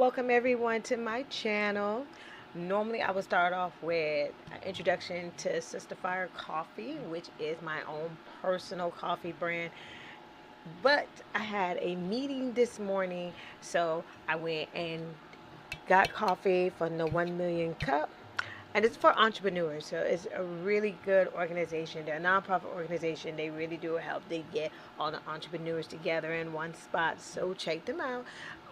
Welcome everyone to my channel. Normally I would start off with an introduction to Sister Fire Coffee, which is my own personal coffee brand. But I had a meeting this morning, so I went and got coffee from the 1 million cup. And it's for entrepreneurs, so it's a really good organization. They're a nonprofit organization. They really do help. They get all the entrepreneurs together in one spot. So check them out.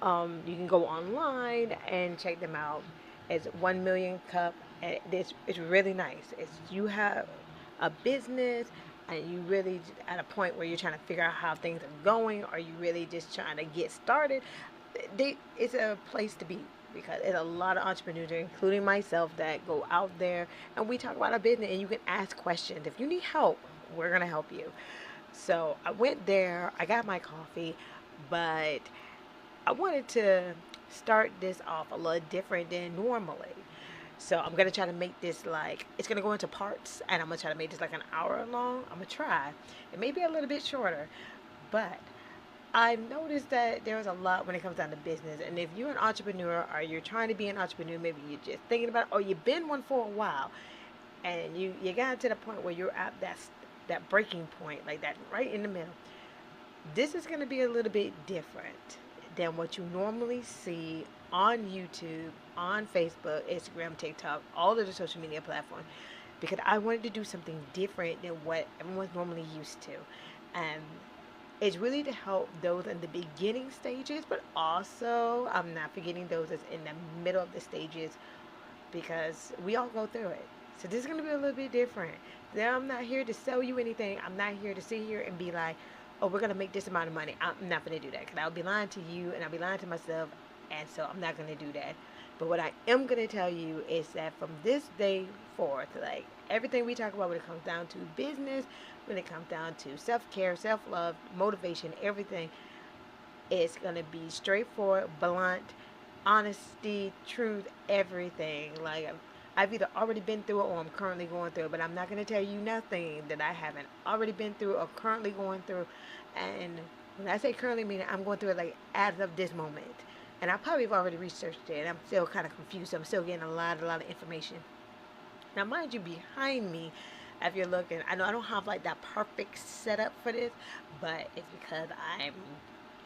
You can go online and check them out. It's 1 million cup, and it's really nice. It's you have a business, and you really at a point where you're trying to figure out how things are going, or you really just trying to get started. It's a place to be because there's a lot of entrepreneurs, including myself, that go out there and we talk about our business and you can ask questions. If you need help, we're going to help you. So I went there, I got my coffee, but I wanted to start this off a little different than normally. So I'm gonna try to make this like it's gonna go into parts, and I'm gonna try to make this like an hour long. I'm gonna try. It may be a little bit shorter, but I noticed that there's a lot when it comes down to business. And if you're an entrepreneur or you're trying to be an entrepreneur, maybe you're just thinking about it, or you've been one for a while, and you got to the point where you're at that breaking point, like that right in the middle. This is going to be a little bit different than what you normally see on YouTube, on Facebook, Instagram, TikTok, all of the social media platforms, because I wanted to do something different than what everyone's normally used to. And it's really to help those in the beginning stages, but also I'm not forgetting those that's in the middle of the stages, because we all go through it. So this is going to be a little bit different. Now, I'm not here to sell you anything. I'm not here to sit here and be like, oh, we're going to make this amount of money. I'm not going to do that, because I'll be lying to you and I'll be lying to myself. And so I'm not going to do that. But what I am going to tell you is that from this day forth, like everything we talk about when it comes down to business, when it comes down to self-care, self-love, motivation, everything, it's going to be straightforward, blunt, honesty, truth, everything. Like I've either already been through it or I'm currently going through it, but I'm not going to tell you nothing that I haven't already been through or currently going through. And when I say currently, meaning I'm going through it like as of this moment. And I probably have already researched it, and I'm still kind of confused. So I'm still getting a lot of information. Now, mind you, behind me, if you're looking, I know I don't have like that perfect setup for this, but it's because I'm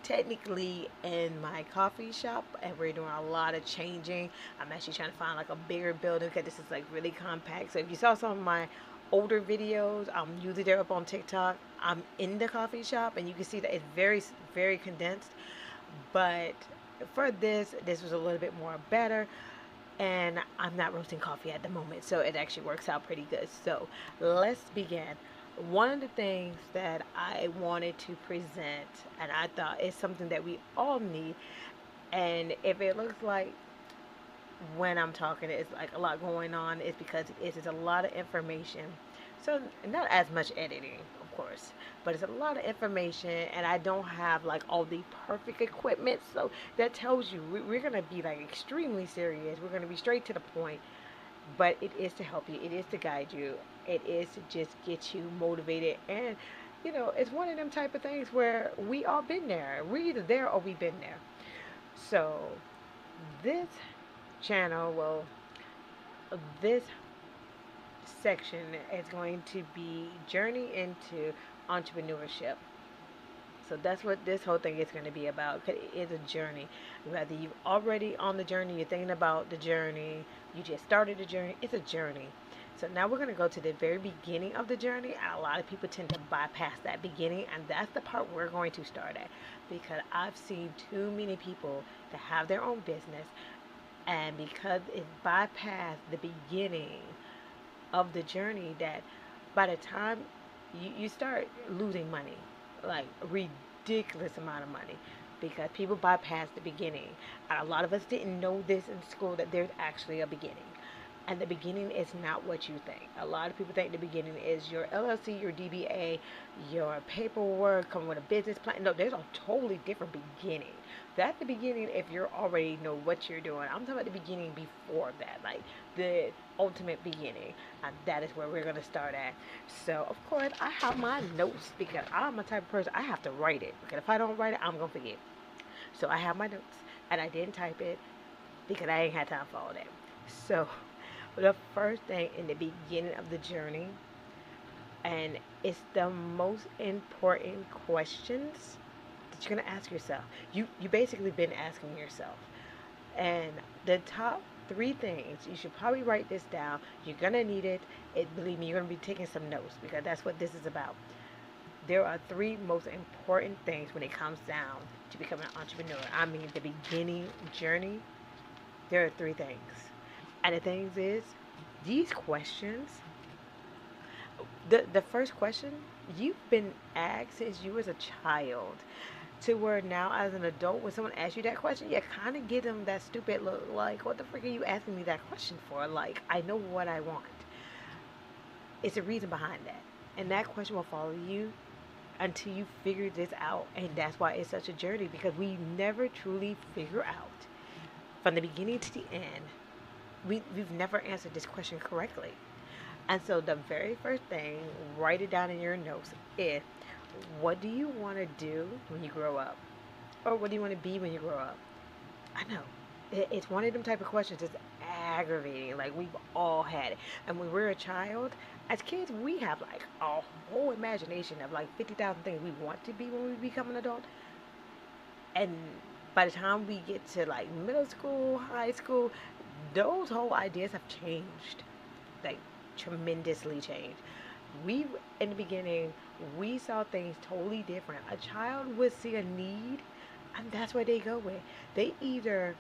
technically in my coffee shop and we're doing a lot of changing. I'm actually trying to find like a bigger building because this is like really compact. So if you saw some of my older videos, usually they're up on TikTok. I'm in the coffee shop and you can see that it's very condensed. But for this was a little bit more better, and I'm not roasting coffee at the moment, so it actually works out pretty good. So let's begin. One of the things that I wanted to present, and I thought is something that we all need, and if it looks like when I'm talking it's like a lot going on, it's because it's a lot of information. So not as much editing, of course, but it's a lot of information, and I don't have like all the perfect equipment. So that tells you we're gonna be like extremely serious. We're gonna be straight to the point, but it is to help you. It is to guide you. It is to just get you motivated, and it's one of them type of things where we all been there. We're either there or we've been there. So this channel, well, this section is going to be journey into entrepreneurship. So that's what this whole thing is going to be about. 'Cause it is a journey. Whether you're already on the journey, you're thinking about the journey, you just started the journey, it's a journey. So now we're going to go to the very beginning of the journey, and a lot of people tend to bypass that beginning, and that's the part we're going to start at, because I've seen too many people that have their own business, and because it bypassed the beginning of the journey, that by the time you start losing money, like ridiculous amount of money, because people bypass the beginning. And a lot of us didn't know this in school, that there's actually a beginning. And the beginning is not what you think. A lot of people think the beginning is your LLC, your DBA, your paperwork, coming with a business plan. No, there's a totally different beginning. That's the beginning if you're already know what you're doing. I'm talking about the beginning before that, like the ultimate beginning. And that is where we're going to start at. So, of course, I have my notes because I'm a type of person, I have to write it. Because if I don't write it, I'm going to forget. So I have my notes. and I didn't type it because I ain't had time for all that. So, the first thing in the beginning of the journey, and it's the most important questions that you're gonna ask yourself. You basically been asking yourself, and the top three things, you should probably write this down. You're gonna need it. Believe me, you're gonna be taking some notes because that's what this is about. There are three most important things when it comes down to becoming an entrepreneur. I mean, the beginning journey. There are three things, and the things is these questions. The first question you've been asked since you was a child, to where now as an adult, when someone asks you that question, you kind of give them that stupid look, like, what the frick are you asking me that question for? Like, I know what I want. It's a reason behind that, and that question will follow you until you figure this out. And that's why it's such a journey, because we never truly figure out from the beginning to the end. We've never answered this question correctly. And so the very first thing, write it down in your notes, is what do you want to do when you grow up? Or what do you want to be when you grow up? I know. It's one of them type of questions that's aggravating. Like, we've all had it. And when we're a child, as kids, we have like a whole imagination of like 50,000 things we want to be when we become an adult. And by the time we get to like middle school, high school, those whole ideas have changed. Like, tremendously changed. We, in the beginning, we saw things totally different. A child would see a need, and that's what they go with. They either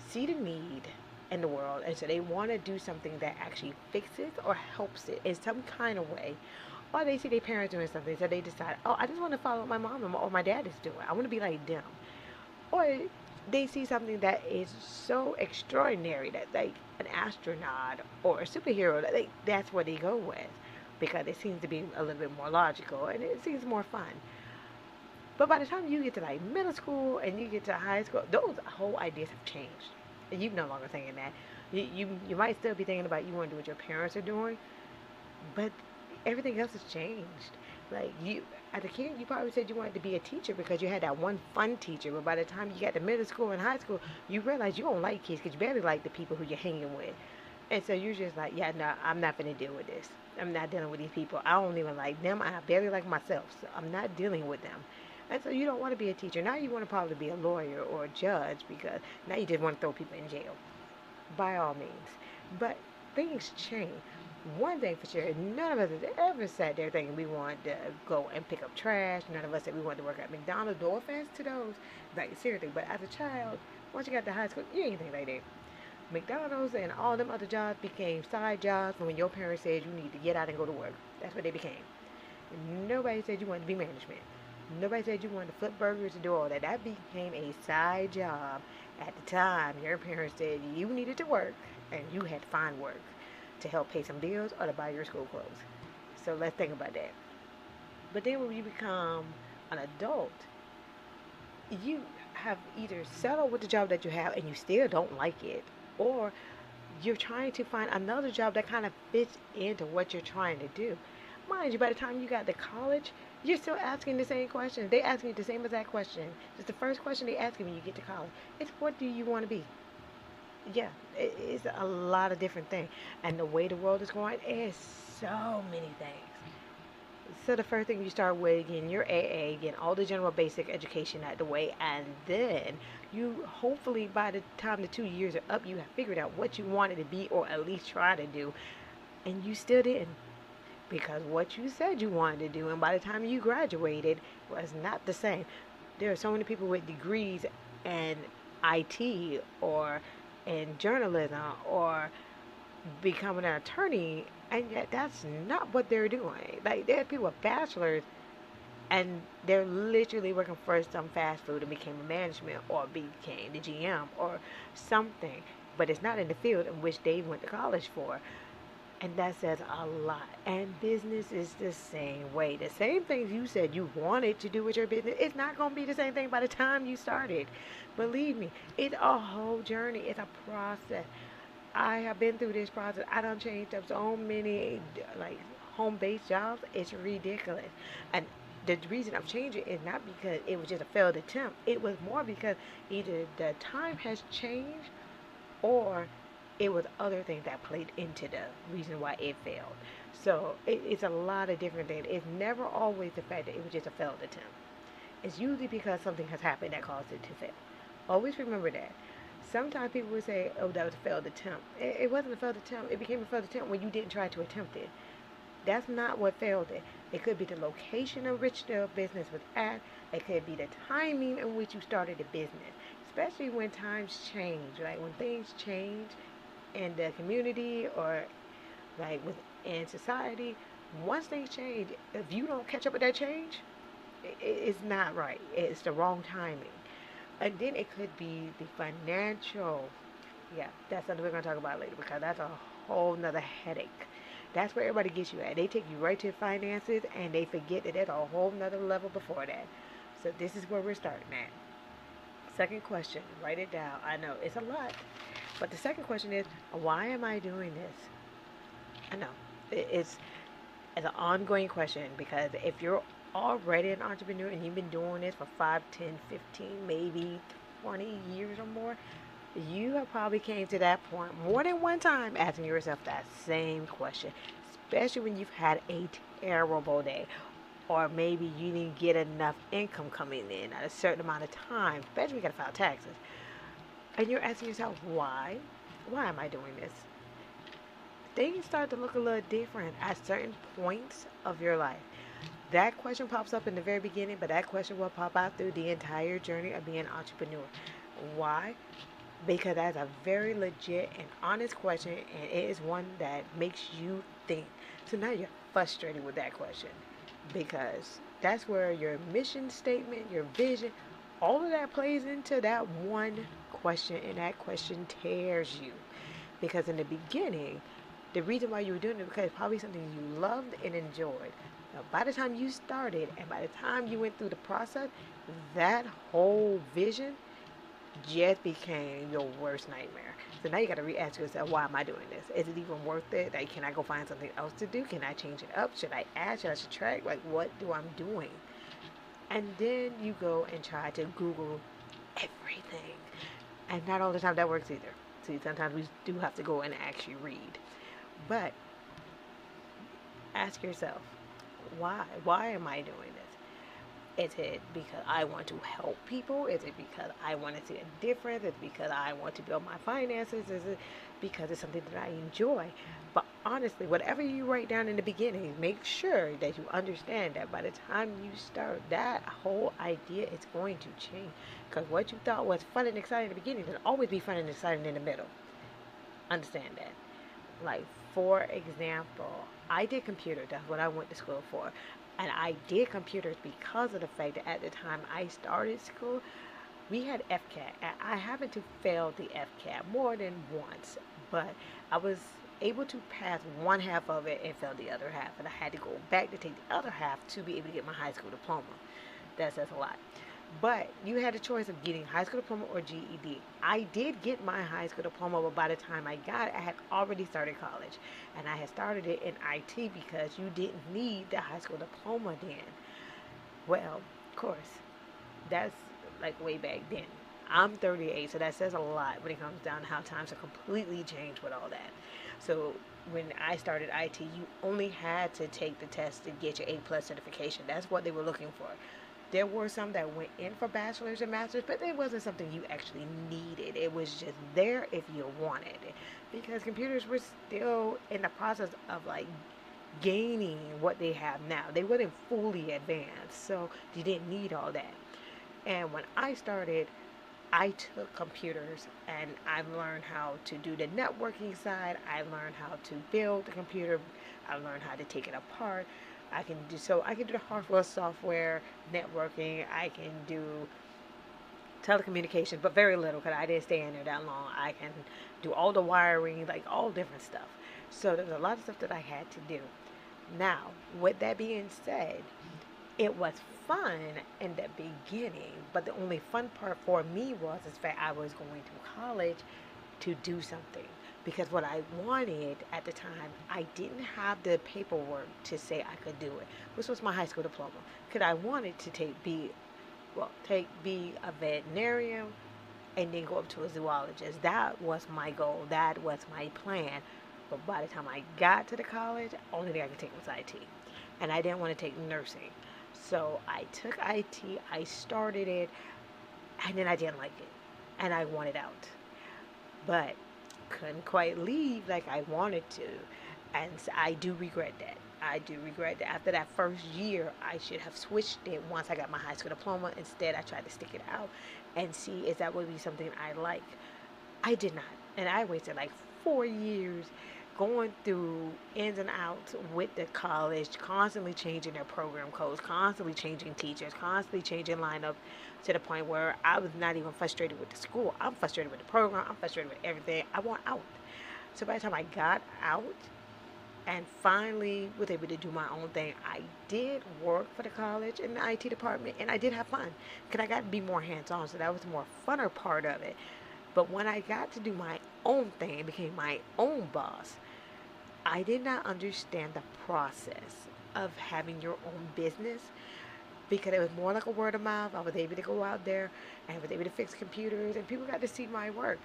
see the need in the world, and so they want to do something that actually fixes or helps it in some kind of way, or they see their parents doing something, so they decide, oh, I just want to follow what my mom or my dad is doing. I want to be like them. Or they see something that is so extraordinary that, like, an astronaut or a superhero, that that's what they go with, because it seems to be a little bit more logical and it seems more fun. But by the time you get to like middle school and you get to high school, those whole ideas have changed. And you're no longer thinking that. You might still be thinking about you want to do what your parents are doing, but everything else has changed. Like, you, as a kid, you probably said you wanted to be a teacher because you had that one fun teacher. But by the time you got to middle school and high school, you realize you don't like kids because you barely like the people who you're hanging with. And so you're just like, yeah, no, I'm not going to deal with this. I'm not dealing with these people. I don't even like them. I barely like myself. So I'm not dealing with them. And so you don't want to be a teacher. Now you want to probably be a lawyer or a judge, because now you just want to throw people in jail, by all means. But things change. One thing for sure, none of us has ever sat there thinking we wanted to go and pick up trash. None of us said we wanted to work at McDonald's. No offense to those. Like, seriously, but as a child, once you got to high school, you ain't think like that. McDonald's and all them other jobs became side jobs when your parents said you need to get out and go to work. That's what they became. Nobody said you wanted to be management. Nobody said you wanted to flip burgers and do all that. That became a side job. At the time, your parents said you needed to work, and you had to find work to help pay some bills or to buy your school clothes. So let's think about that. But then when you become an adult, you have either settled with the job that you have and you still don't like it, or you're trying to find another job that kind of fits into what you're trying to do. Mind you, by the time you got to college, you're still asking the same question. They asking you the same exact question. It's the first question they ask you when you get to college. It's, what do you want to be? Yeah, it's a lot of different things. And the way the world is going, it's so many things. So the first thing you start with, getting your AA, getting all the general basic education out the way, and then you, hopefully by the time the 2 years are up, you have figured out what you wanted to be, or at least try to do, and you still didn't, because what you said you wanted to do, and by the time you graduated, was not the same. There are so many people with degrees in IT or in journalism or becoming an attorney, and yet that's not what they're doing. Like, there are people with bachelors, and they're literally working for some fast food and became a management or became the GM or something, but it's not in the field in which they went to college for. And that says a lot. And business is the same way. The same things you said you wanted to do with your business, it's not going to be the same thing by the time you started. Believe me, it's a whole journey. It's a process. I have been through this process. I done changed up so many, like, home-based jobs. It's ridiculous. And the reason I'm changing is not because it was just a failed attempt. It was more because either the time has changed or it was other things that played into the reason why it failed. So it's a lot of different things. It's never always the fact that it was just a failed attempt. It's usually because something has happened that caused it to fail. Always remember that. Sometimes people would say, oh, that was a failed attempt. It wasn't a failed attempt. It became a failed attempt when you didn't try to attempt it. That's not what failed it. It could be the location in which the business was at. It could be the timing in which you started the business. Especially when times change, like when things change in the community or like within society. Once things change, if you don't catch up with that change, it's not right. It's the wrong timing. And then it could be the financial. Yeah, that's something we're gonna talk about later because that's a whole nother headache. That's where everybody gets you at. They take you right to finances and they forget that there's a whole nother level before that. So this is where we're starting at. Second question, write it down. I know it's a lot, but the second question is, why am I doing this? I know it's an ongoing question because if you're already an entrepreneur and you've been doing this for 5, 10, 15, maybe 20 years or more, you have probably came to that point more than one time asking yourself that same question, especially when you've had a terrible day or maybe you didn't get enough income coming in at a certain amount of time, especially when you got to file taxes. And you're asking yourself, why? Why am I doing this? Things start to look a little different at certain points of your life. That question pops up in the very beginning, but that question will pop out through the entire journey of being an entrepreneur. Why? Because that's a very legit and honest question, and it is one that makes you think. So now you're frustrated with that question because that's where your mission statement, your vision, all of that plays into that one question, and that question tears you. Because in the beginning, the reason why you were doing it because it's probably something you loved and enjoyed. Now, by the time you started and by the time you went through the process, that whole vision just became your worst nightmare. So now you got to re-ask yourself, why am I doing this? Is it even worth it? Like, can I go find something else to do? Can I change it up? Should I add? Should I subtract? Like, what do I'm doing? And then you go and try to Google everything. And not all the time that works either. See, sometimes we do have to go and actually read. But ask yourself, why? Why am I doing this? Is it because I want to help people? Is it because I want to see a difference? Is it because I want to build my finances? Is it because it's something that I enjoy? But honestly, whatever you write down in the beginning, make sure that you understand that by the time you start, that whole idea is going to change. Because what you thought was fun and exciting in the beginning will always be fun and exciting in the middle. Understand that. Like, for example, I did computers. That's what I went to school for. And I did computers because of the fact that at the time I started school, we had FCAT. And I happened to fail the FCAT more than once, but I was able to pass one half of it and fail the other half. And I had to go back to take the other half to be able to get my high school diploma. That says a lot. But you had a choice of getting high school diploma or GED. I did get my high school diploma, but by the time I got it, I had already started college. And I had started it in IT because you didn't need the high school diploma then. Well, of course, that's like way back then. I'm 38, so that says a lot when it comes down to how times have completely changed with all that. So when I started IT, you only had to take the test to get your A plus certification. That's what they were looking for. There were some that went in for bachelor's and master's, but it wasn't something you actually needed. It was just there if you wanted it. Because computers were still in the process of like gaining what they have now. They weren't fully advanced, so you didn't need all that. And when I started, I took computers and I learned how to do the networking side. I learned how to build the computer. I learned how to take it apart. I can do the hardware, software, networking. I can do telecommunications, but very little because I didn't stay in there that long. I can do all the wiring, like all different stuff. So there's a lot of stuff that I had to do. Now, with that being said, it was fun in the beginning, but the only fun part for me was the fact I was going to college to do something. Because what I wanted at the time, I didn't have the paperwork to say I could do it. This was my high school diploma. Because I wanted to be a veterinarian and then go up to a zoologist. That was my goal. That was my plan. But by the time I got to the college, only thing I could take was IT. And I didn't want to take nursing. So I took IT, I started it, and then I didn't like it. And I wanted out. But couldn't quite leave like I wanted to. And so I do regret that. I do regret that. After that first year, I should have switched it once I got my high school diploma. Instead, I tried to stick it out and see if that would be something I like. I did not. And I wasted like 4 years going through ins and outs with the college, constantly changing their program codes, constantly changing teachers, constantly changing lineup to the point where I was not even frustrated with the school. I'm frustrated with the program. I'm frustrated with everything. I want out. So by the time I got out and finally was able to do my own thing, I did work for the college in the IT department and I did have fun because I got to be more hands on. So that was the more funner part of it. But when I got to do my own thing and became my own boss, I did not understand the process of having your own business because it was more like a word of mouth. I was able to go out there and I was able to fix computers and people got to see my work.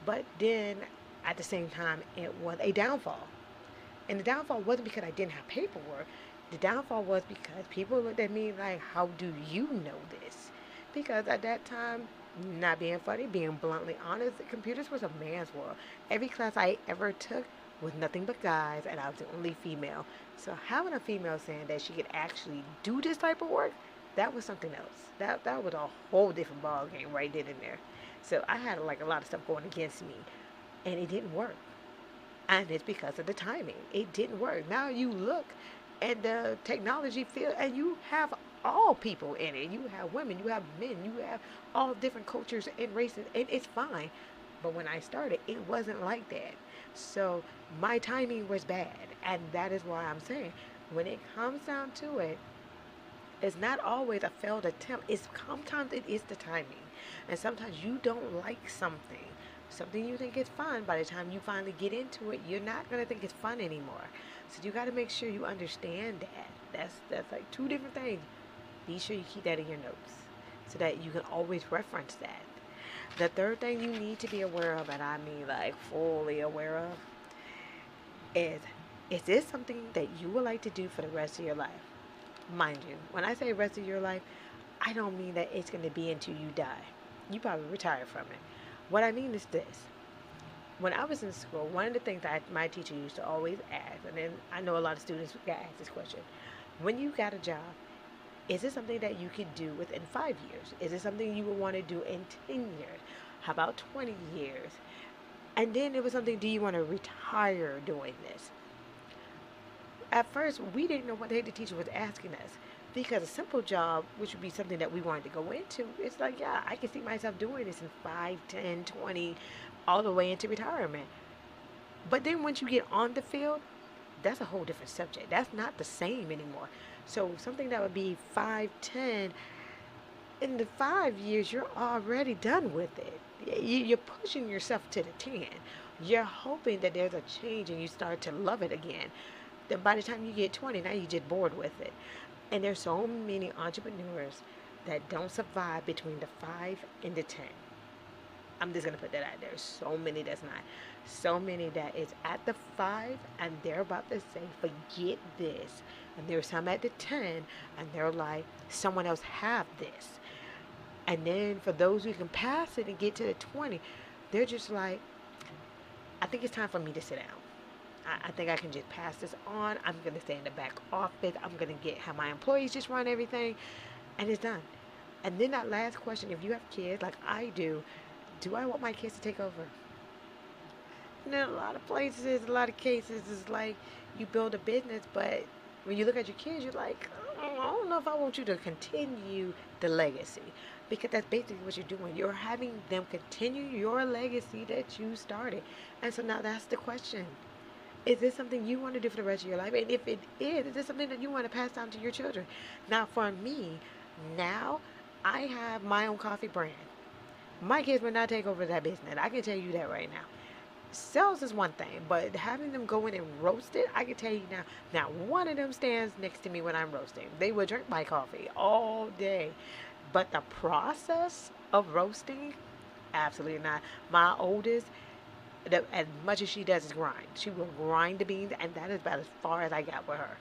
But then at the same time, it was a downfall. And the downfall wasn't because I didn't have paperwork. The downfall was because people looked at me like, how do you know this? Because at that time, not being funny, being bluntly honest, computers was a man's world. Every class I ever took was nothing but guys, and I was the only female. So having a female saying that she could actually do this type of work, that was something else. That was a whole different ball game right then and there. So I had like a lot of stuff going against me, and it didn't work. And it's because of the timing. It didn't work. Now you look at the technology field and you have all people in it. You have women, you have men, you have all different cultures and races, and it's fine. But when I started, it wasn't like that. So my timing was bad. And that is why I'm saying when it comes down to it, it's not always a failed attempt. It's sometimes it is the timing. And sometimes you don't like something you think is fun. By the time you finally get into it, you're not gonna think it's fun anymore. So you got to make sure you understand that. That's like two different things. Be sure you keep that in your notes so that you can always reference that. The third thing you need to be aware of, and I mean like fully aware of, is this something that you would like to do for the rest of your life? Mind you, when I say rest of your life, I don't mean that it's going to be until you die. You probably retire from it. What I mean is this. When I was in school, one of the things that my teacher used to always ask, and then I know a lot of students get asked this question, when you got a job, is it something that you could do within 5 years? Is it something you would want to do in 10 years? How about 20 years? And then it was something, do you want to retire doing this? At first, we didn't know what the heck the teacher was asking us. Because a simple job, which would be something that we wanted to go into, it's like, yeah, I can see myself doing this in 5, 10, 20, all the way into retirement. But then once you get on the field, that's a whole different subject. That's not the same anymore. So something that would be 5, 10, in the 5 years, you're already done with it. You're pushing yourself to the 10. You're hoping that there's a change and you start to love it again. Then by the time you get 20, now you're just bored with it. And there's so many entrepreneurs that don't survive between the 5 and the 10. I'm just gonna put that out there. So many that's not. So many that is at the 5 and they're about to say, forget this. And there's some at the 10 and they're like, someone else have this. And then for those who can pass it and get to the 20, they're just like, I think it's time for me to sit down. I think I can just pass this on. I'm going to stay in the back office. I'm going to have my employees just run everything. And it's done. And then that last question, if you have kids like I do I want my kids to take over? And in a lot of places, a lot of cases, it's like you build a business, but when you look at your kids, you're like, I don't know if I want you to continue the legacy. Because that's basically what you're doing. You're having them continue your legacy that you started. And so now that's the question. Is this something you want to do for the rest of your life? And if it is this something that you want to pass down to your children? Now, for me, now I have my own coffee brand. My kids would not take over that business. I can tell you that right now. Sales is one thing, but having them go in and roast it, I can tell you now. Now, one of them stands next to me when I'm roasting. They would drink my coffee all day. But the process of roasting, absolutely not. My oldest, as much as she does is grind. She will grind the beans, and that is about as far as I got with her.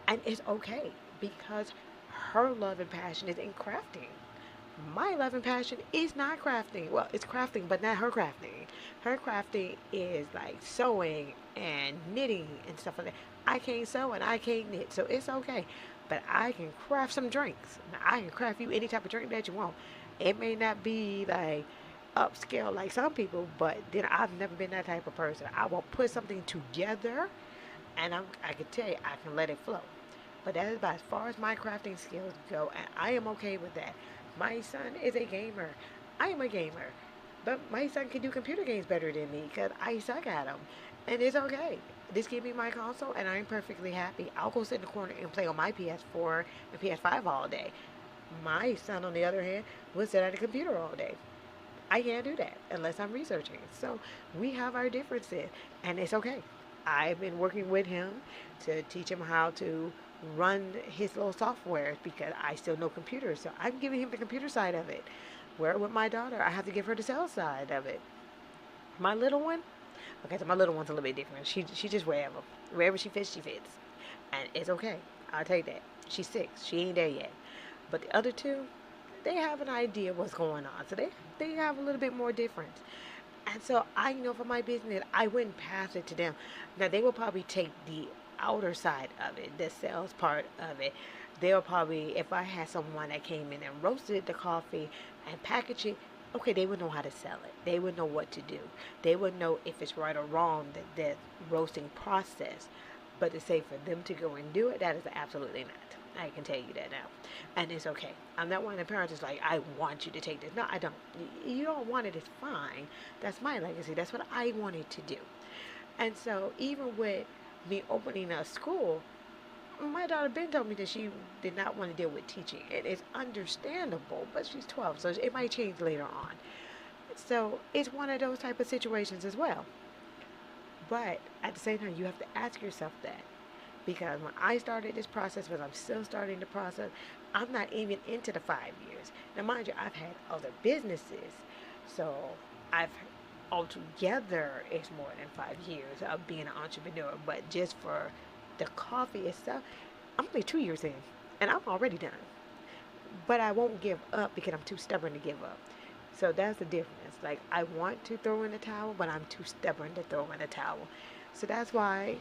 And it's okay because her love and passion is in crafting. My love and passion is not crafting. Well, it's crafting, but not her crafting. Her crafting is like sewing and knitting and stuff like that. I can't sew and I can't knit, so it's okay. But I can craft some drinks. Now, I can craft you any type of drink that you want. It may not be like upscale like some people, but then I've never been that type of person. I will put something together, and I can tell you I can let it flow. But that is about as far as my crafting skills go, and I am okay with that. My son is a gamer. I am a gamer. But my son can do computer games better than me because I suck at them. And it's okay. Just give me my console and I'm perfectly happy. I'll go sit in the corner and play on my PS4 and PS5 all day. My son, on the other hand, will sit at a computer all day. I can't do that unless I'm researching. So we have our differences, and it's okay. I've been working with him to teach him how to run his little software because I still know computers. So I'm giving him the computer side of it. Where with my daughter, I have to give her the sales side of it. My little one, okay, so my little one's a little bit different. She just wherever she fits, and it's okay. I'll take that. She's 6. She ain't there yet. But the other two, they have an idea what's going on. So they have a little bit more difference. And so I know for my business, I wouldn't pass it to them. Now they will probably take the outer side of it, the sales part of it. They'll probably, if I had someone that came in and roasted the coffee and packaged it, okay, they would know how to sell it. They would know what to do. They would know if it's right or wrong that roasting process. But to say for them to go and do it, that is absolutely not. I can tell you that now. And it's okay. I'm not one of the parents that's like, I want you to take this. No, I don't. You don't want it, it's fine. That's my legacy. That's what I wanted to do. And so even with me opening a school, my daughter Ben told me that she did not want to deal with teaching. It is understandable, but she's 12, so it might change later on. So it's one of those type of situations as well. But at the same time, you have to ask yourself that. Because when I started this process, because I'm still starting the process, I'm not even into the 5 years. Now, mind you, I've had other businesses. So I've altogether, it's more than 5 years of being an entrepreneur. But just for the coffee itself, I'm only 2 years in, and I'm already done. But I won't give up because I'm too stubborn to give up. So that's the difference. Like, I want to throw in the towel, but I'm too stubborn to throw in the towel. So that's why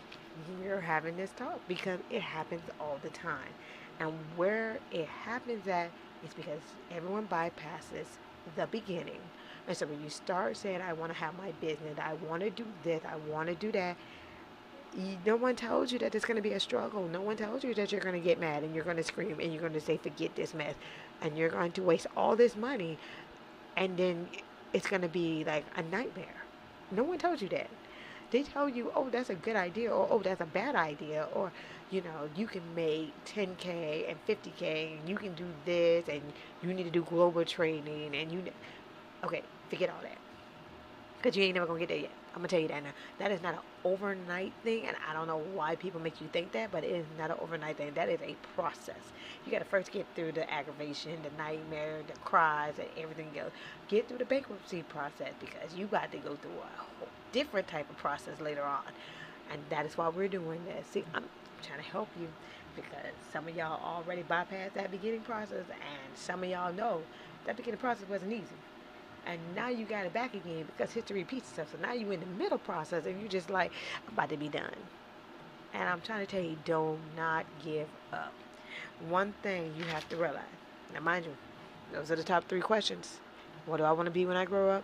we're having this talk because it happens all the time. And where it happens at is because everyone bypasses the beginning. And so when you start saying, I want to have my business, I want to do this, I want to do that, no one tells you that it's going to be a struggle. No one tells you that you're going to get mad and you're going to scream and you're going to say, forget this mess. And you're going to waste all this money and then it's going to be like a nightmare. No one told you that. They tell you, oh, that's a good idea, or oh, that's a bad idea, or you can make 10K and 50K, and you can do this, and you need to do global training, and okay, forget all that, because you ain't never gonna get there yet. I'm gonna tell you that now. That is not an overnight thing, and I don't know why people make you think that, but it is not an overnight thing. That is a process. You gotta first get through the aggravation, the nightmare, the cries, and everything else. Get through the bankruptcy process because you got to go through a whole different type of process later on, and that is why we're doing this. See, I'm trying to help you because some of y'all already bypassed that beginning process, and some of y'all know that beginning process wasn't easy. And now you got it back again because history repeats itself. So now you're in the middle process and you're just like, I'm about to be done. And I'm trying to tell you, do not give up. One thing you have to realize. Now, mind you, those are the top 3 questions. What do I want to be when I grow up?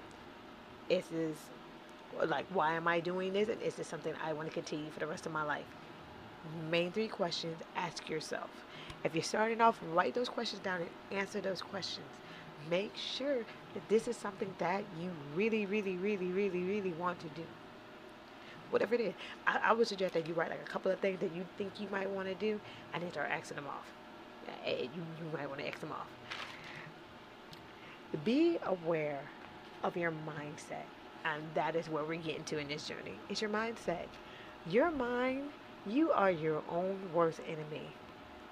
Is like, why am I doing this? And is this something I want to continue for the rest of my life? Main 3 questions, ask yourself. If you're starting off, write those questions down and answer those questions. Make sure that this is something that you really, really, really, really, really want to do. Whatever it is. I would suggest that you write like a couple of things that you think you might want to do and then start Xing them off. You might want to X them off. Be aware of your mindset. And that is where we're getting to in this journey. It's your mindset. Your mind, you are your own worst enemy.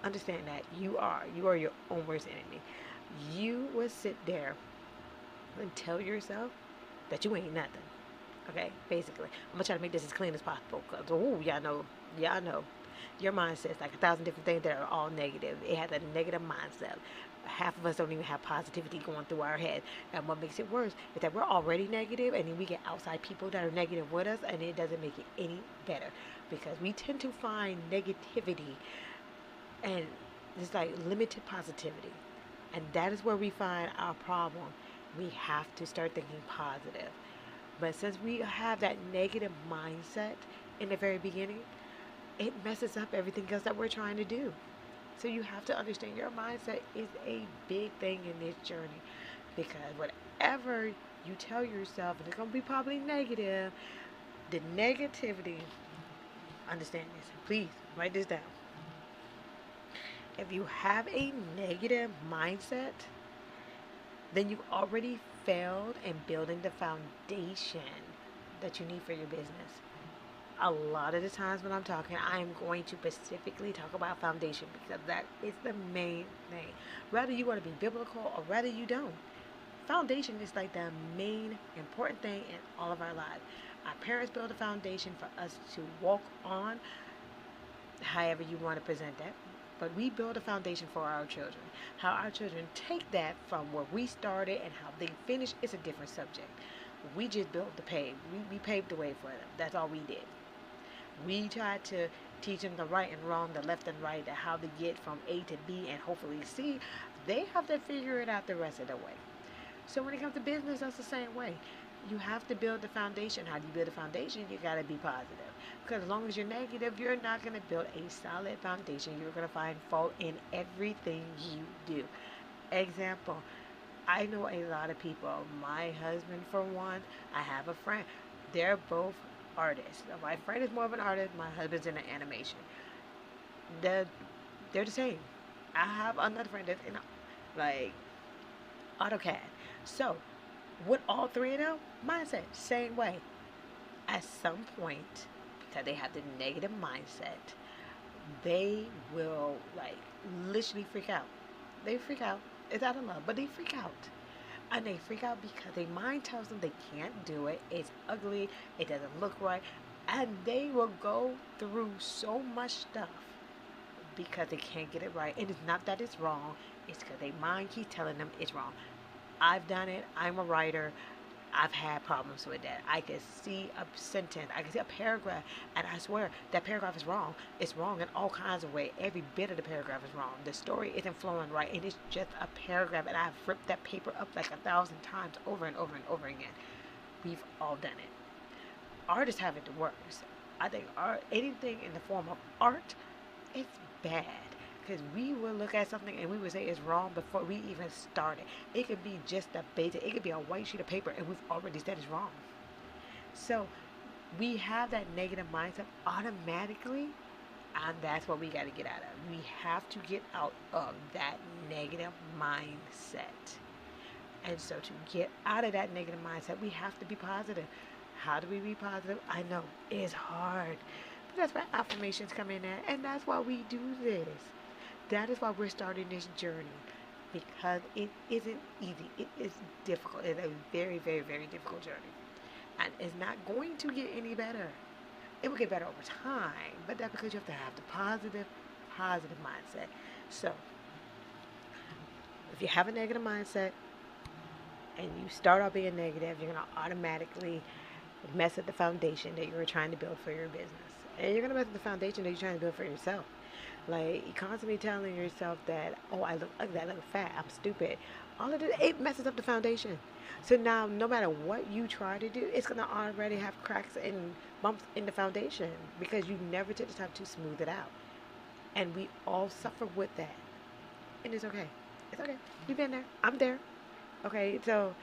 Understand that. You are your own worst enemy. You will sit there and tell yourself that you ain't nothing. Okay, basically. I'm gonna try to make this as clean as possible. Cause y'all know, your mind says like 1,000 different things that are all negative. It has a negative mindset. Half of us don't even have positivity going through our head. And what makes it worse is that we're already negative, and then we get outside people that are negative with us, and it doesn't make it any better because we tend to find negativity and it's like limited positivity. And that is where we find our problem. We have to start thinking positive. But since we have that negative mindset in the very beginning, it messes up everything else that we're trying to do. So you have to understand your mindset is a big thing in this journey because whatever you tell yourself, and it's going to be probably negative, the negativity, understand this, please write this down. If you have a negative mindset, then you've already failed in building the foundation that you need for your business. A lot of the times when I'm talking, I'm going to specifically talk about foundation because that is the main thing. Whether you want to be biblical or whether you don't, foundation is like the main important thing in all of our lives. Our parents build a foundation for us to walk on, however you want to present that. But we build a foundation for our children. How our children take that from where we started and how they finish is a different subject. We just built the pave. We paved the way for them. That's all we did. We tried to teach them the right and wrong, the left and right, and how to get from A to B and hopefully C. They have to figure it out the rest of the way. So when it comes to business, that's the same way. You have to build the foundation. How do you build a foundation? You got to be positive. Because as long as you're negative, you're not going to build a solid foundation. You're going to find fault in everything you do. Example, I know a lot of people. My husband, for one, I have a friend. They're both artists. My friend is more of an artist. My husband's in the animation. They're, they're the same. I have another friend that's in like AutoCAD. So, with all three of them, mindset, same way. At some point, because they have the negative mindset, they will like literally freak out. They freak out. It's out of love, but they freak out. And they freak out because their mind tells them they can't do it. It's ugly. It doesn't look right. And they will go through so much stuff because they can't get it right. And it's not that it's wrong. It's because their mind keeps telling them it's wrong. I've done it. I'm a writer. I've had problems with that. I can see a sentence, I can see a paragraph, and I swear that paragraph is wrong. It's wrong in all kinds of ways. Every bit of the paragraph is wrong. The story isn't flowing right, and it's just a paragraph, and I've ripped that paper up like 1,000 times over and over and over again. We've all done it. Artists have it the worst. I think art, anything in the form of art, it's bad. Because we will look at something and we would say it's wrong before we even started. It could be just a basic, it could be a white sheet of paper and we've already said it's wrong. So we have that negative mindset automatically, and that's what we got to get out of. We have to get out of that negative mindset. And so to get out of that negative mindset, we have to be positive. How do we be positive? I know it's hard. But that's why affirmations come in at, and that's why we do this. That is why we're starting this journey, because it isn't easy. It is difficult. It's a very, very, very difficult journey. And it's not going to get any better. It will get better over time, but that's because you have to have the positive mindset. So, if you have a negative mindset and you start out being negative, you're going to automatically mess up the foundation that you were trying to build for your business. And you're going to mess up the foundation that you're trying to build for yourself. Like, you're constantly telling yourself that, oh, I look ugly, I look fat, I'm stupid. All of this, it messes up the foundation. So now, no matter what you try to do, it's going to already have cracks and bumps in the foundation because you never took the time to smooth it out. And we all suffer with that. And it's okay. It's okay. You've been there. I'm there. Okay, so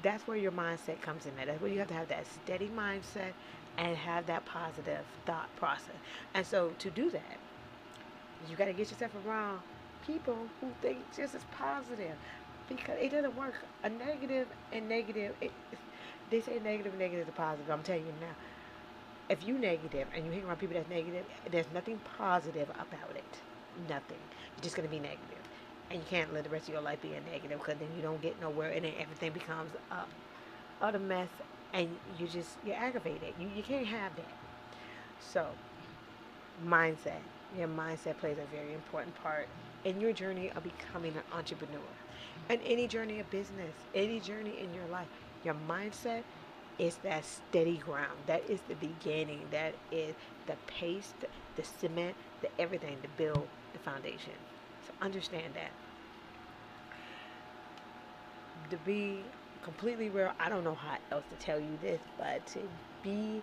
that's where your mindset comes in. That's where you have to have that steady mindset and have that positive thought process. And so to do that, you got to get yourself around people who think just as positive. because it doesn't work. A negative and negative, they say negative is positive. I'm telling you now, if you negative and you hang around people that's negative, there's nothing positive about it. Nothing. You're just gonna be negative, and you can't live the rest of your life being negative because then you don't get nowhere, and then everything becomes utter mess, and you're aggravated. You can't have that. So mindset. Your mindset plays a very important part in your journey of becoming an entrepreneur. And any journey of business, any journey in your life, your mindset is that steady ground. That is the beginning. That is the paste, the cement, the everything to build the foundation. So understand that. To be completely real, I don't know how else to tell you this, but to be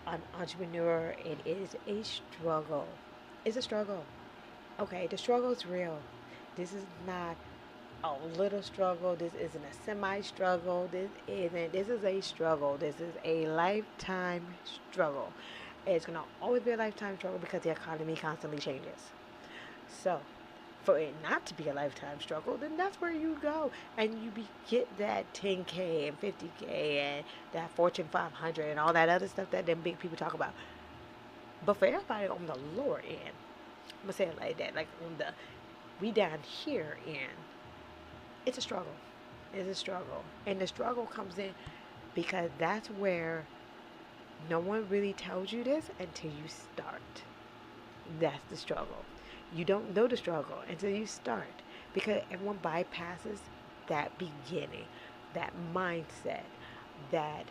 an entrepreneur, it is a struggle. It's a struggle. Okay, the struggle is real. This is not a little struggle. This isn't a semi struggle. This is a struggle. This is a lifetime struggle. It's gonna always be a lifetime struggle because the economy constantly changes. So for it not to be a lifetime struggle, then that's where you go and get that 10K and 50K and that Fortune 500 and all that other stuff that them big people talk about. But for everybody on the lower end, I'm gonna say it like that, like on the we down here end, it's a struggle. It's a struggle, and the struggle comes in because that's where no one really tells you this until you start. That's the struggle. You don't know the struggle until you start because everyone bypasses that beginning, that mindset, that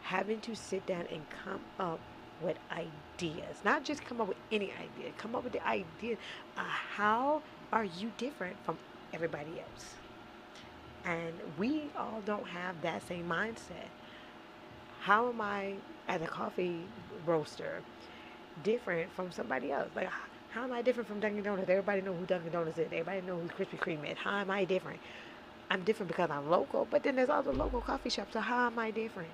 having to sit down and come up with ideas. Not just come up with any idea, come up with the idea of how are you different from everybody else. And we all don't have that same mindset. How am I, as a coffee roaster, different from somebody else? Like, how am I different from Dunkin' Donuts? Everybody know who Dunkin' Donuts is. Everybody know who Krispy Kreme is. How am I different? I'm different because I'm local, but then there's other local coffee shops. So how am I different?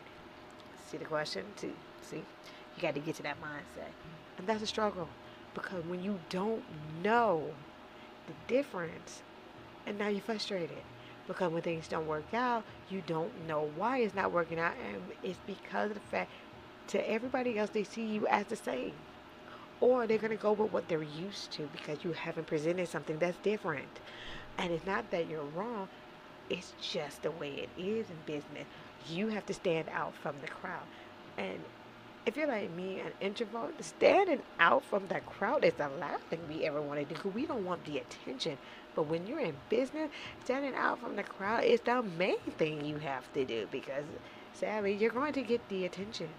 See the question? See, you got to get to that mindset, and that's a struggle because when you don't know the difference, and now you're frustrated because when things don't work out, you don't know why it's not working out, and it's because of the fact to everybody else they see you as the same, or they're gonna go with what they're used to because you haven't presented something that's different. And it's not that you're wrong; it's just the way it is in business. You have to stand out from the crowd, and if you're like me, an introvert, standing out from the crowd is the last thing we ever want to do because we don't want the attention. But when you're in business, standing out from the crowd is the main thing you have to do because sadly, you're going to get the attention.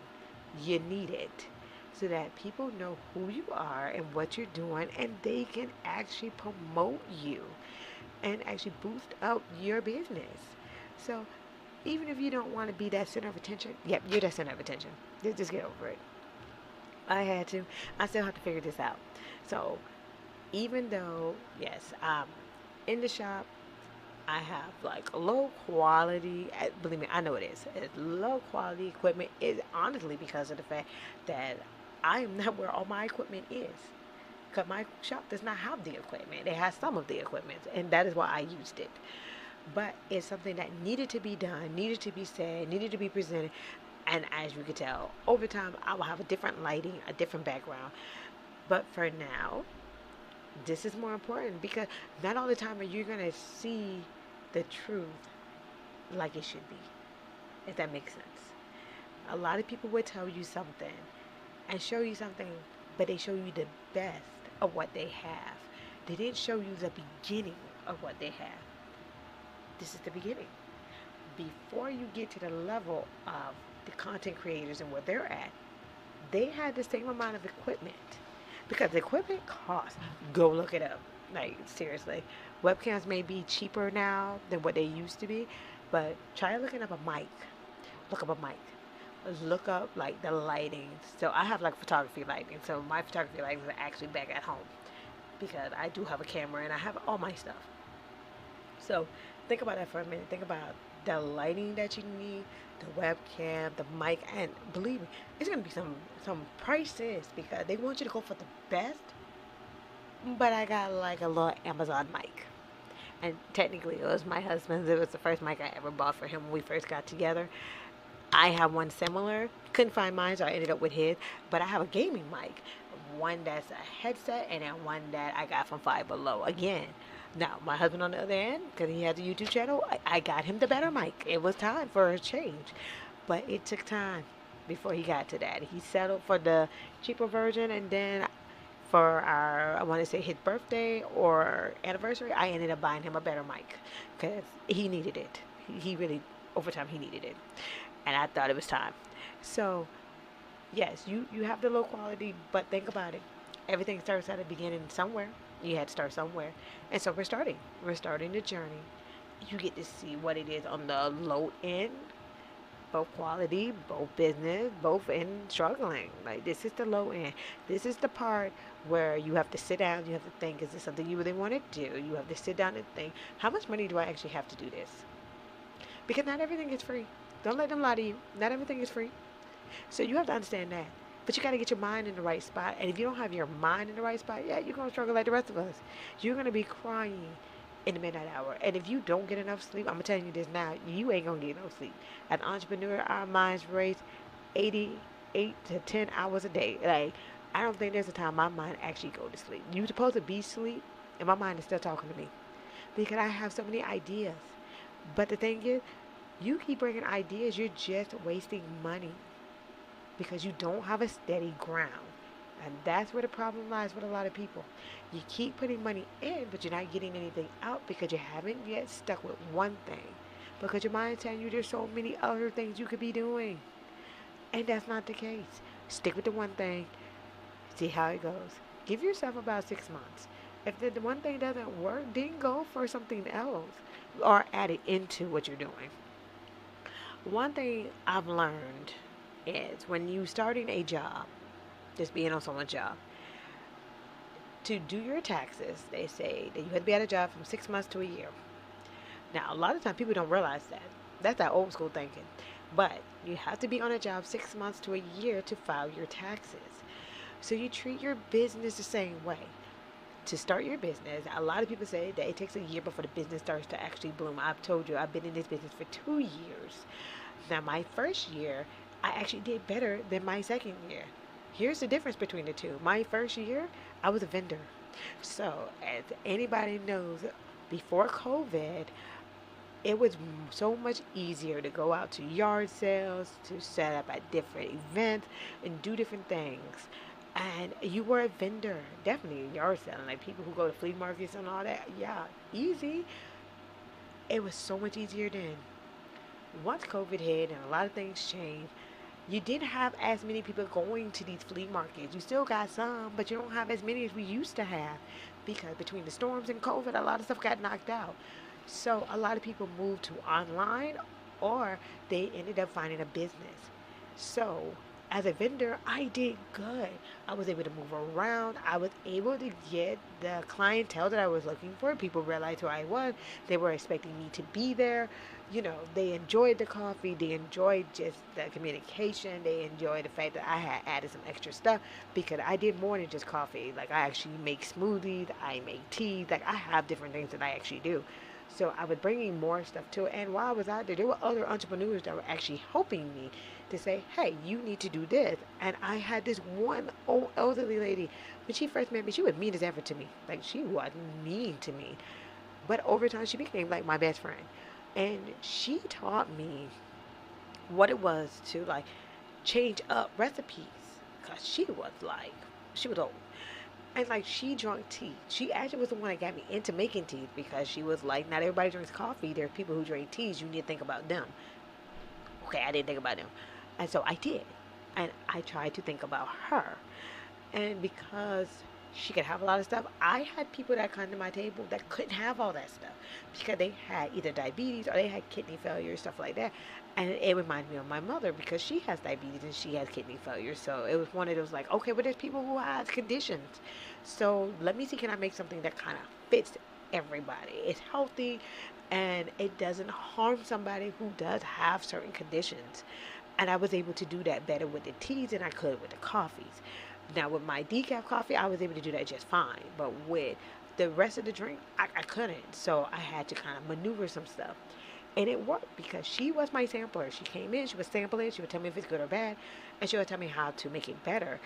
You need it so that people know who you are and what you're doing and they can actually promote you and actually boost up your business. So even if you don't want to be that center of attention, yep, you're that center of attention. Just get over it. I had to. I still have to figure this out. So even though, yes, in the shop, I have like low quality. Believe me, I know it is. It's low quality equipment. Is honestly because of the fact that I am not where all my equipment is. Because my shop does not have the equipment. It has some of the equipment, and that is why I used it. But it's something that needed to be done, needed to be said, needed to be presented. And as you can tell, over time, I will have a different lighting, a different background. But for now, this is more important because not all the time are you going to see the truth like it should be, if that makes sense. A lot of people would tell you something and show you something, but they show you the best of what they have. They didn't show you the beginning of what they have. This is the beginning. Before you get to the level of the content creators and where they're at, they had the same amount of equipment because the equipment costs. Go look it up. Like, seriously. Webcams may be cheaper now than what they used to be, but try looking up a mic. Look up a mic. Look up like the lighting. So I have like photography lighting. So my photography lighting is actually back at home because I do have a camera and I have all my stuff. So think about that for a minute. Think about the lighting that you need, the webcam, the mic, and believe me, it's gonna be some prices because they want you to go for the best. But I got like a little Amazon mic, and technically it was my husband's. It was the first mic I ever bought for him when we first got together. I have one similar. Couldn't find mine, so I ended up with his. But I have a gaming mic, one that's a headset, and then one that I got from Five Below. Again, now my husband on the other end, because he has a YouTube channel, I got him the better mic. It was time for a change, but it took time before he got to that. He settled for the cheaper version, and then for our, I want to say his birthday or anniversary, I ended up buying him a better mic because he needed it. He really, over time, he needed it, and I thought it was time. So yes, you have the low quality, but think about it. Everything starts at the beginning somewhere. You had to start somewhere, and so we're starting. We're starting the journey. You get to see what it is on the low end, both quality, both business, both in struggling. Like this is the low end. This is the part where you have to sit down, you have to think, is this something you really want to do? You have to sit down and think, how much money do I actually have to do this? Because not everything is free. Don't let them lie to you. Not everything is free. So you have to understand that. But you got to get your mind in the right spot. And if you don't have your mind in the right spot, yeah, you're going to struggle like the rest of us. You're going to be crying in the midnight hour. And if you don't get enough sleep, I'm telling you this now, you ain't going to get no sleep. As an entrepreneur, our minds race 88 to 10 hours a day. Like, I don't think there's a time my mind actually go to sleep. You're supposed to be asleep, and my mind is still talking to me. Because I have so many ideas. But the thing is, you keep bringing ideas, you're just wasting money because you don't have a steady ground. And that's where the problem lies with a lot of people. You keep putting money in, but you're not getting anything out because you haven't yet stuck with one thing. Because your mind's telling you there's so many other things you could be doing. And that's not the case. Stick with the one thing, see how it goes. Give yourself about 6 months. If the one thing doesn't work, then go for something else or add it into what you're doing. One thing I've learned is when you starting a job, just being on someone's job, to do your taxes, they say that you have to be at a job from 6 months to a year. Now, a lot of times people don't realize that. That's that old school thinking. But you have to be on a job 6 months to a year to file your taxes. So you treat your business the same way. To start your business, a lot of people say that it takes a year before the business starts to actually bloom. I've told you I've been in this business for 2 years. Now, my first year, I actually did better than my second year. Here's the difference between the two. My first year, I was a vendor. So, as anybody knows, before COVID, it was so much easier to go out to yard sales, to set up at different events, and do different things. And you were a vendor, definitely yard selling, like people who go to flea markets and all that. Yeah, easy. It was so much easier then. Once COVID hit and a lot of things changed, you didn't have as many people going to these flea markets. You still got some, but you don't have as many as we used to have because between the storms and COVID, a lot of stuff got knocked out. So a lot of people moved to online or they ended up finding a business. So as a vendor, I did good. I was able to move around. I was able to get the clientele that I was looking for. People realized who I was. They were expecting me to be there. They enjoyed the coffee. They enjoyed just the communication. They enjoyed the fact that I had added some extra stuff because I did more than just coffee. Like I actually make smoothies. I make teas. Like I have different things that I actually do. So I was bringing more stuff to it. And while I was out there were other entrepreneurs that were actually helping me to say, hey, you need to do this. And I had this one old elderly lady. When she first met me, she was mean as ever to me. Like she was mean to me. But over time, she became like my best friend. And she taught me what it was to like change up recipes. Because she was old. And like she drank tea. She actually was the one that got me into making tea because she was like, not everybody drinks coffee. There's people who drink teas. You need to think about them. Okay, I didn't think about them. And so I did. And I tried to think about her. And because she could have a lot of stuff, I had people that come to my table that couldn't have all that stuff because they had either diabetes or they had kidney failure, stuff like that. And it reminded me of my mother because she has diabetes and she has kidney failure. So it was one of those like, okay, but there's people who have conditions. So let me see, can I make something that kind of fits everybody? It's healthy and it doesn't harm somebody who does have certain conditions. And I was able to do that better with the teas than I could with the coffees. Now with my decaf coffee, I was able to do that just fine. But with the rest of the drink, I couldn't. So I had to kind of maneuver some stuff. And it worked because she was my sampler. She came in, she would sample it, she would tell me if it's good or bad, and she would tell me how to make it better.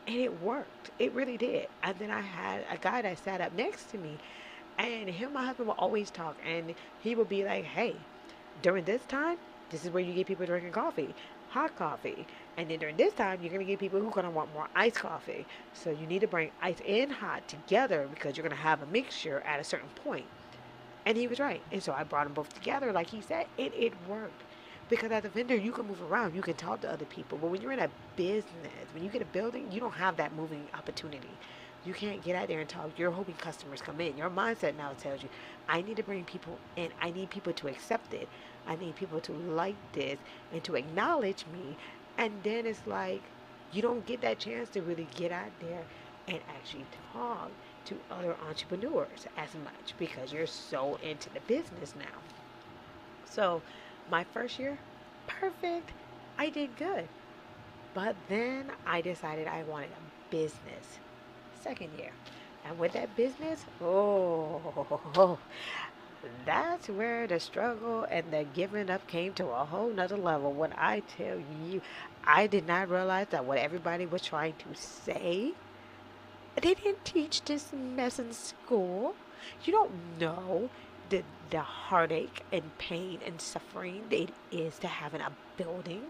And it worked. It really did. And then I had a guy that sat up next to me, and him and my husband would always talk, and he would be like, hey, during this time, this is where you get people drinking coffee, hot coffee. And then during this time, you're going to get people who are going to want more iced coffee. So you need to bring ice and hot together because you're going to have a mixture at a certain point. And he was right. And so I brought them both together, like he said, and it worked. Because as a vendor, you can move around, you can talk to other people. But when you're in a business, when you get a building, you don't have that moving opportunity. You can't get out there and talk. You're hoping customers come in. Your mindset now tells you, I need to bring people in. I need people to accept it. I need people to like this and to acknowledge me. And then it's like, you don't get that chance to really get out there and actually talk to other entrepreneurs as much because you're so into the business now. So, my first year, perfect. I did good. But then I decided I wanted a business. Second year. And with that business, oh, that's where the struggle and the giving up came to a whole nother level. When I tell you, I did not realize that what everybody was trying to say, they didn't teach this mess in school. You don't know the heartache and pain and suffering that it is to having a building.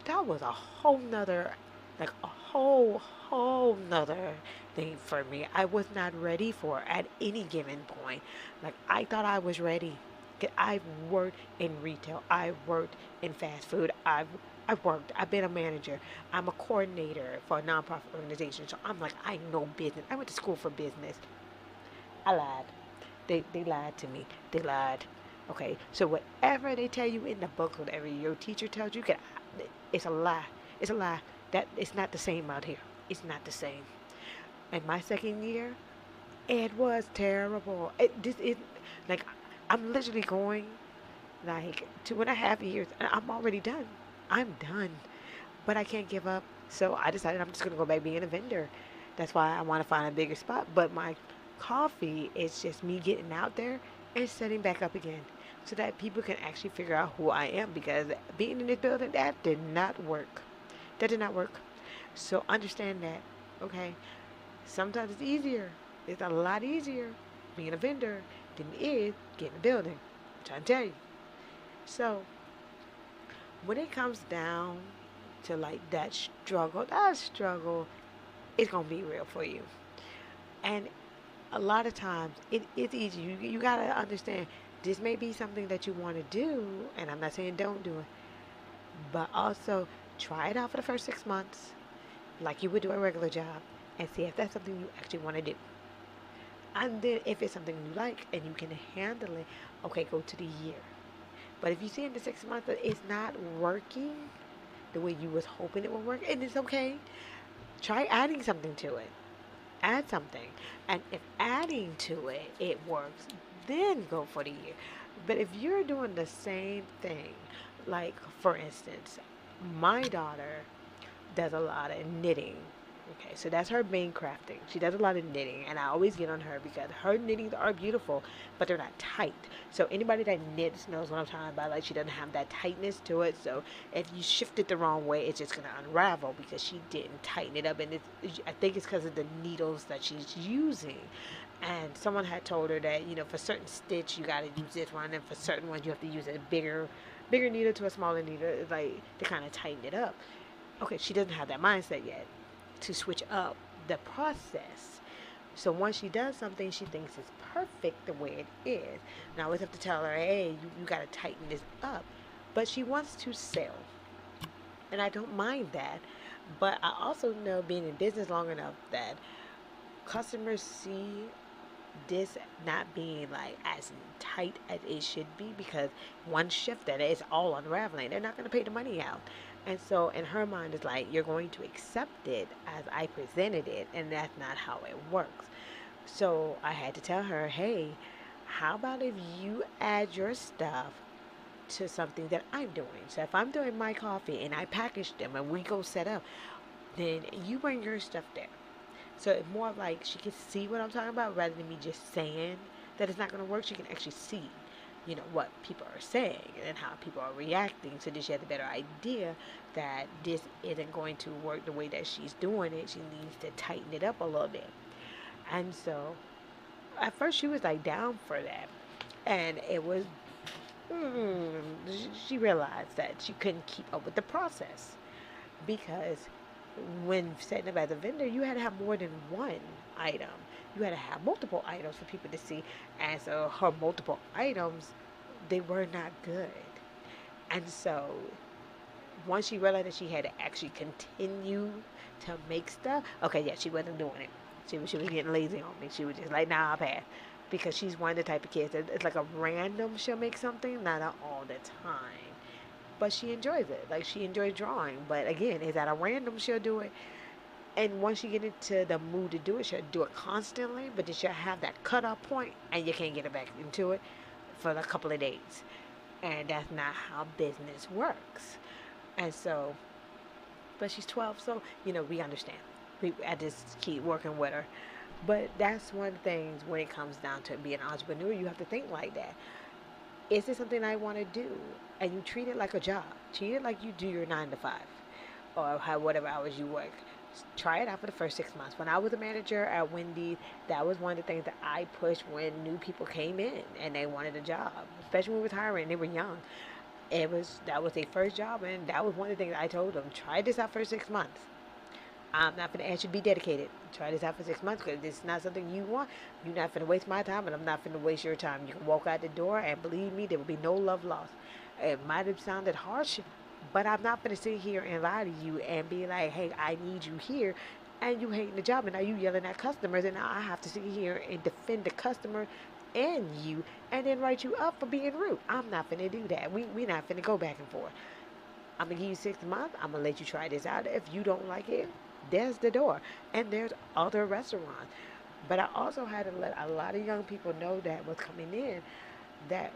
That was a whole nother, like a whole nother thing for me. I was not ready for at any given point. Like I thought I was ready. I've worked in retail. I've worked in fast food. I've worked. I've been a manager. I'm a coordinator for a nonprofit organization. So I'm like, I know business. I went to school for business. I lied. They lied to me. They lied. Okay. So whatever they tell you in the book, whatever your teacher tells you, it's a lie. It's a lie. That it's not the same out here. It's not the same. And my second year, it was terrible. This is like I'm literally going like 2.5 years, and I'm already done. I'm done, but I can't give up. So I decided I'm just gonna go back being a vendor. That's why I want to find a bigger spot. But my coffee is just me getting out there and setting back up again, so that people can actually figure out who I am. Because being in this building, that did not work. That did not work. So understand that, okay? Sometimes it's easier. It's a lot easier being a vendor than it is getting a building. I'm trying to tell you. So when it comes down to like that struggle is gonna be real for you. And a lot of times it's easy. You gotta understand this may be something that you want to do, and I'm not saying don't do it, but also try it out for the first 6 months, like you would do a regular job, and see if that's something you actually want to do. And then if it's something you like and you can handle it, okay, go to the year. But if you see in the 6 months that it's not working the way you was hoping it would work, and it's okay, try adding something to it. Add something. And if adding to it, it works, then go for the year. But if you're doing the same thing, like for instance, my daughter does a lot of knitting. Okay, so that's her main crafting. She does a lot of knitting, and I always get on her because her knittings are beautiful, but they're not tight. So anybody that knits knows what I'm talking about. Like she doesn't have that tightness to it. So if you shift it the wrong way, it's just gonna unravel because she didn't tighten it up. And I think it's because of the needles that she's using. And someone had told her that for certain stitch you gotta use this one, and for certain ones you have to use a bigger needle to a smaller needle, like to kind of tighten it up. Okay, she doesn't have that mindset yet to switch up the process. So once she does something, she thinks it's perfect the way it is. And I always have to tell her, hey, you got to tighten this up. But she wants to sell. And I don't mind that. But I also know, being in business long enough, that customers see this not being like as tight as it should be, because one shift that it's all unraveling. They're not going to pay the money out. And so in her mind, it's like, you're going to accept it as I presented it, and that's not how it works. So I had to tell her, hey, how about if you add your stuff to something that I'm doing? So if I'm doing my coffee and I package them and we go set up, then you bring your stuff there. So it's more like she can see what I'm talking about rather than me just saying that it's not going to work. She can actually see, what people are saying and how people are reacting. So that she has a better idea that this isn't going to work the way that she's doing it. She needs to tighten it up a little bit. And so at first she was like down for that. And it was, mm, she realized that she couldn't keep up with the process because when setting up as a vendor, you had to have more than one item. You had to have multiple items for people to see. And so her multiple items, they were not good. And so once she realized that she had to actually continue to make stuff, okay, yeah, she wasn't doing it. She was getting lazy on me. She was just like, nah, I'll pass. Because she's one of the type of kids that it's like a random she'll make something, not all the time. But she enjoys it. Like she enjoys drawing. But again, is that a random she'll do it? And once you get into the mood to do it, she'll do it constantly. But then she'll have that cutoff point, and you can't get her back into it for a couple of days. And that's not how business works. And so, but she's 12, so we understand. I just keep working with her. But that's one of the things when it comes down to being an entrepreneur, you have to think like that. Is this something I want to do? And you treat it like a job. Treat it like you do your 9 to 5 or whatever hours you work. Try it out for the first 6 months. When I was a manager at Wendy's, that was one of the things that I pushed when new people came in and they wanted a job, especially when we was hiring. They were young. That was their first job, and that was one of the things I told them. Try this out for 6 months. I'm not going to ask you to be dedicated. Try this out for 6 months because this is not something you want. You're not going to waste my time, and I'm not going to waste your time. You can walk out the door, and believe me, there will be no love lost. It might have sounded harsh, but I'm not going to sit here and lie to you and be like, hey, I need you here, and you hating the job, and now you yelling at customers, and now I have to sit here and defend the customer and you, and then write you up for being rude. I'm not going to do that. We're not going to go back and forth. I'm going to give you 6 months. I'm going to let you try this out. If you don't like it, there's the door. And there's other restaurants. But I also had to let a lot of young people know that was coming in that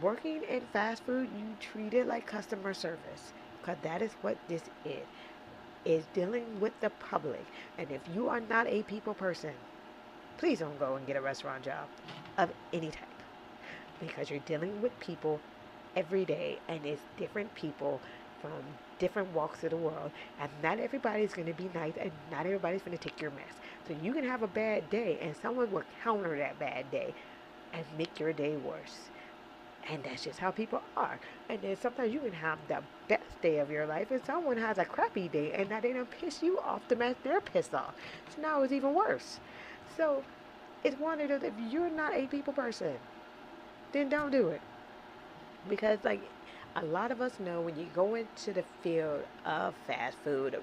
working in fast food, you treat it like customer service. Because that is what this is dealing with the public. And if you are not a people person, please don't go and get a restaurant job of any type. Because you're dealing with people every day, and it's different people from different walks of the world, and not everybody's going to be nice, and not everybody's going to take your mess. So you can have a bad day, and someone will counter that bad day and make your day worse. And that's just how people are. And then sometimes you can have the best day of your life, and someone has a crappy day, and now they don't piss you off to match they're pissed off. So now it's even worse. So it's one of those, if you're not a people person, then don't do it. Because like a lot of us know, when you go into the field of fast food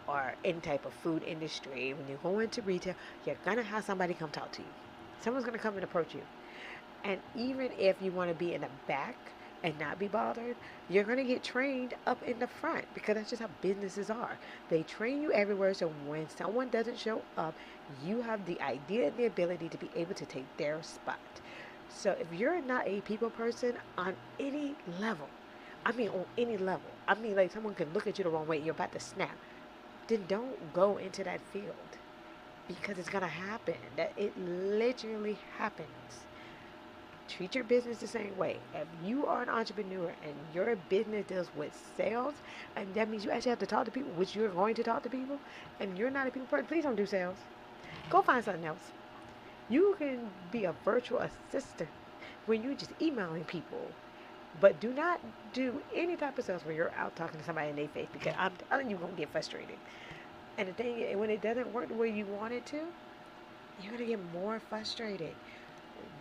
or any type of food industry, when you go into retail, you're gonna have somebody come talk to you. Someone's gonna come and approach you. And even if you want to be in the back and not be bothered, you're going to get trained up in the front, because that's just how businesses are. They train you everywhere, so when someone doesn't show up, you have the idea and the ability to be able to take their spot. So if you're not a people person on any level, on any level, like someone can look at you the wrong way, you're about to snap, then don't go into that field, because it's going to happen. That it literally happens. Treat your business the same way. If you are an entrepreneur and your business deals with sales, and that means you actually have to talk to people, which you're going to talk to people, and you're not a people person, please don't do sales. Go find something else. You can be a virtual assistant when you're just emailing people, but do not do any type of sales where you're out talking to somebody in their face, because I'm telling you, you're going to get frustrated. And the thing is, when it doesn't work the way you want it to, you're going to get more frustrated.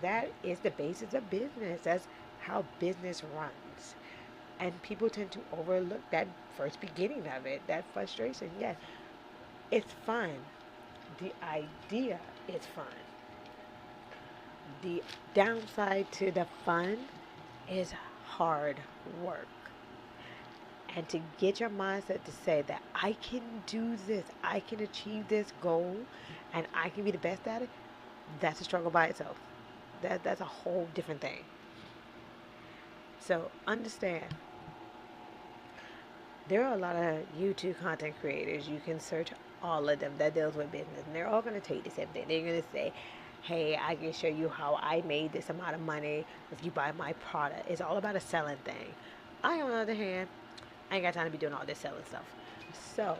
That is the basis of business. That's how business runs. And people tend to overlook that first beginning of it, that frustration. Yes, it's fun. The idea is fun. The downside to the fun is hard work. And to get your mindset to say that I can do this, I can achieve this goal, and I can be the best at it, that's a struggle by itself. That's a whole different thing. So understand, There are a lot of YouTube content creators. You can search all of them that deals with business, and they're all going to tell you the same thing. They're going to say, "Hey, I can show you how I made this amount of money if you buy my product." It's all about a selling thing. I, on the other hand, I ain't got time to be doing all this selling stuff. So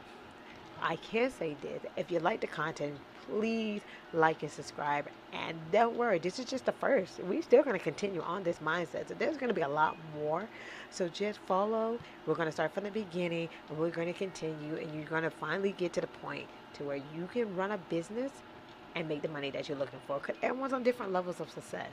I can say this: if you like the content, please like and subscribe. And don't worry, this is just the first. We're still going to continue on this mindset. So there's going to be a lot more. So just follow. We're going to start from the beginning and we're going to continue. And you're going to finally get to the point to where you can run a business and make the money that you're looking for. Because everyone's on different levels of success.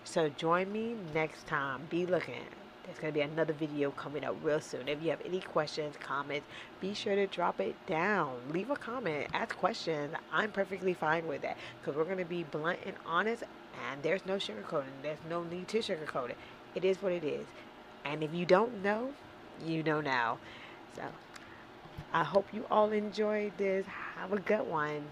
So join me next time. Be looking. There's going to be another video coming up real soon. If you have any questions, comments, be sure to drop it down. Leave a comment. Ask questions. I'm perfectly fine with that because we're going to be blunt and honest, and there's no sugarcoating. There's no need to sugarcoat it. It is what it is. And if you don't know, you know now. So I hope you all enjoyed this. Have a good one.